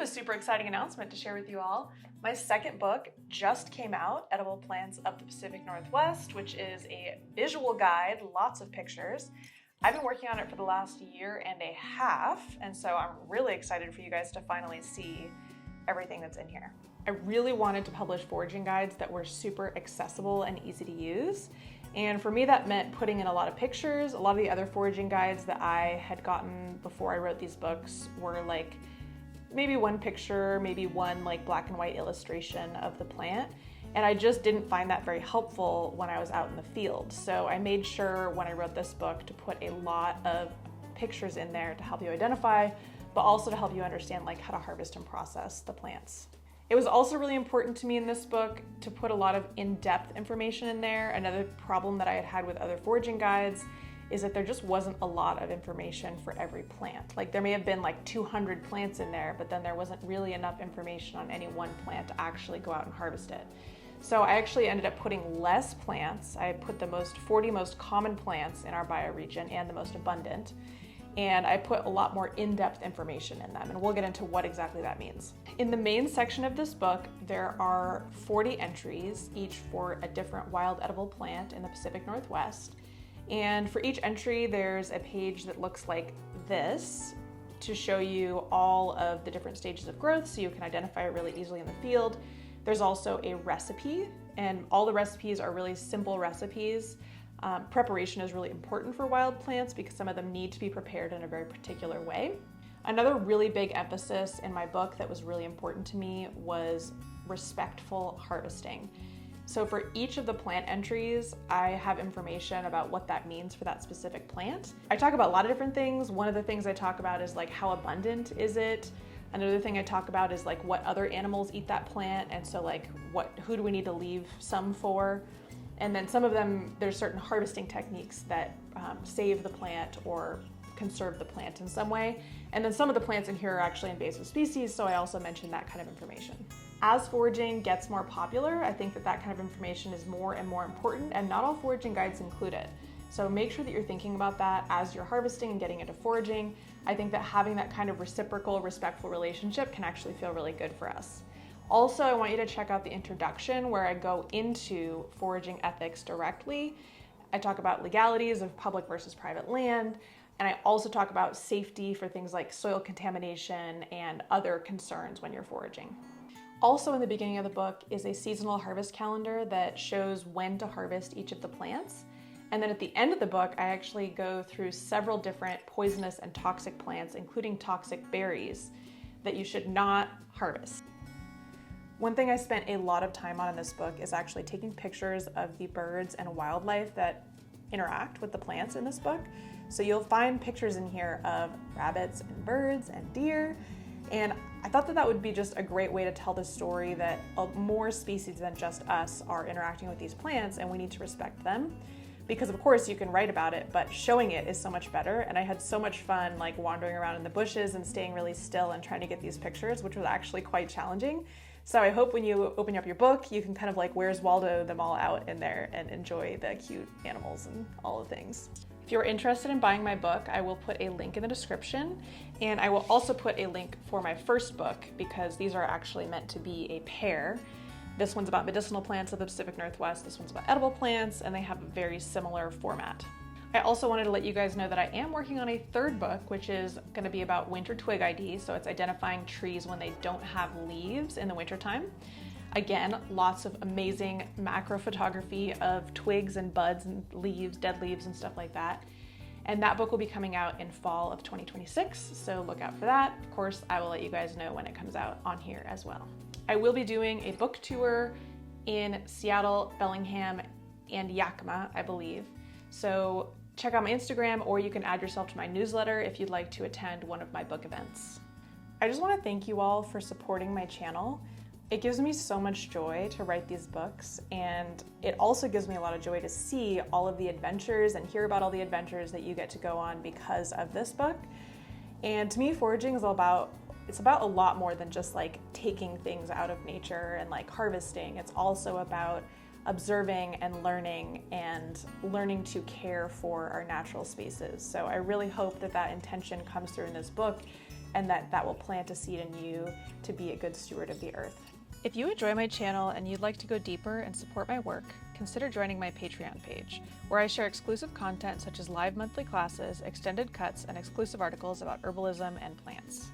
a super exciting announcement to share with you all. My second book just came out, Edible Plants of the Pacific Northwest, which is a visual guide, lots of pictures. I've been working on it for the last year and a half, and so I'm really excited for you guys to finally see everything that's in here. I really wanted to publish foraging guides that were super accessible and easy to use. And for me, that meant putting in a lot of pictures. A lot of the other foraging guides that I had gotten before I wrote these books were like maybe one picture, maybe one like black and white illustration of the plant. And I just didn't find that very helpful when I was out in the field. So I made sure when I wrote this book to put a lot of pictures in there to help you identify, but also to help you understand like how to harvest and process the plants. It was also really important to me in this book to put a lot of in-depth information in there. Another problem that I had had with other foraging guides is that there just wasn't a lot of information for every plant. Like there may have been like 200 plants in there, but then there wasn't really enough information on any one plant to actually go out and harvest it. So I actually ended up putting less plants. I put the 40 most common plants in our bioregion and the most abundant. And I put a lot more in-depth information in them, and we'll get into what exactly that means. In the main section of this book, there are 40 entries, each for a different wild edible plant in the Pacific Northwest. And for each entry, there's a page that looks like this to show you all of the different stages of growth so you can identify it really easily in the field. There's also a recipe, and all the recipes are really simple recipes. Preparation is really important for wild plants because some of them need to be prepared in a very particular way. Another really big emphasis in my book that was really important to me was respectful harvesting. So for each of the plant entries, I have information about what that means for that specific plant. I talk about a lot of different things. One of the things I talk about is like how abundant is it? Another thing I talk about is like what other animals eat that plant, and so like who do we need to leave some for? And then some of them, there's certain harvesting techniques that save the plant or conserve the plant in some way. And then some of the plants in here are actually invasive species, so I also mentioned that kind of information. As foraging gets more popular, I think that that kind of information is more and more important, and not all foraging guides include it. So make sure that you're thinking about that as you're harvesting and getting into foraging. I think that having that kind of reciprocal, respectful relationship can actually feel really good for us. Also, I want you to check out the introduction where I go into foraging ethics directly. I talk about legalities of public versus private land, and I also talk about safety for things like soil contamination and other concerns when you're foraging. Also in the beginning of the book is a seasonal harvest calendar that shows when to harvest each of the plants. And then at the end of the book, I actually go through several different poisonous and toxic plants, including toxic berries, that you should not harvest. One thing I spent a lot of time on in this book is actually taking pictures of the birds and wildlife that interact with the plants in this book. So you'll find pictures in here of rabbits and birds and deer. And I thought that that would be just a great way to tell the story that more species than just us are interacting with these plants, and we need to respect them. Because of course you can write about it, but showing it is so much better. And I had so much fun like wandering around in the bushes and staying really still and trying to get these pictures, which was actually quite challenging. So I hope when you open up your book, you can kind of like Where's Waldo them all out in there and enjoy the cute animals and all the things. If you're interested in buying my book, I will put a link in the description, and I will also put a link for my first book because these are actually meant to be a pair. This one's about medicinal plants of the Pacific Northwest, this one's about edible plants, and they have a very similar format. I also wanted to let you guys know that I am working on a third book, which is going to be about Winter Twig ID, so it's identifying trees when they don't have leaves in the wintertime. Again, lots of amazing macro photography of twigs and buds and leaves, dead leaves and stuff like that. And that book will be coming out in fall of 2026, so look out for that. Of course, I will let you guys know when it comes out on here as well. I will be doing a book tour in Seattle, Bellingham, and Yakima, I believe. So check out my Instagram, or you can add yourself to my newsletter if you'd like to attend one of my book events. I just want to thank you all for supporting my channel. It gives me so much joy to write these books, and it also gives me a lot of joy to see all of the adventures and hear about all the adventures that you get to go on because of this book. And to me, foraging is it's about a lot more than just like taking things out of nature and like harvesting. It's also about observing and learning to care for our natural spaces. So I really hope that that intention comes through in this book, and that will plant a seed in you to be a good steward of the earth. If you enjoy my channel and you'd like to go deeper and support my work, consider joining my Patreon page, where I share exclusive content such as live monthly classes, extended cuts, and exclusive articles about herbalism and plants.